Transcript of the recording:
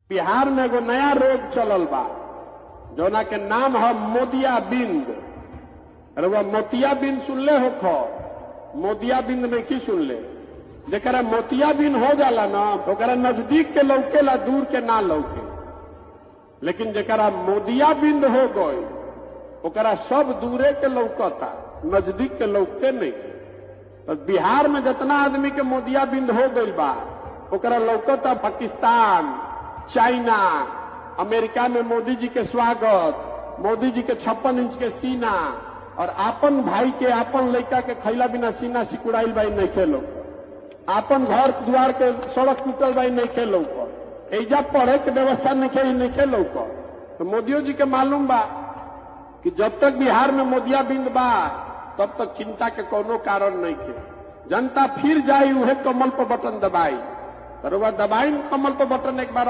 बिहार में एगो नया रोग चलल बा जोना के नाम है मोतियाबिंद। अरे वह मोतियाबिंद सुनले हो खो? मोतियाबिंद में की सुनले? जरा मोतियाबिंद हो जाला ना तो नजदीक के लौकेला, दूर के ना लौके। लेकिन जरा मोतियाबिंद हो गई ओकरा सब दूरे के लौकता, नजदीक के लौकते नहीं। तो बिहार में जितना आदमी के मोतियाबिंद हो गई बा ओकरा लौकता पाकिस्तान, चाइना, अमेरिका में मोदी जी के स्वागत, मोदी जी के 56 इंच के सीना, और आपन भाई के आपन लड़का के खैला बिना सीना सिकुड़ाइल बाई नहीं खेलो, आपन घर द्वार के सड़क टूटल बाई नहीं खेलो, एजा पढ़े के व्यवस्था नहीं खेलो। तो मोदियों जी के मालूम बा कि जब तक बिहार में मोतियाबिंद बा तब तक चिंता के कोनो कारण नहीं थे। जनता फिर जाई उहे कमल पर बटन दबाई, तो वह दबाई कमल पर बटन एक बार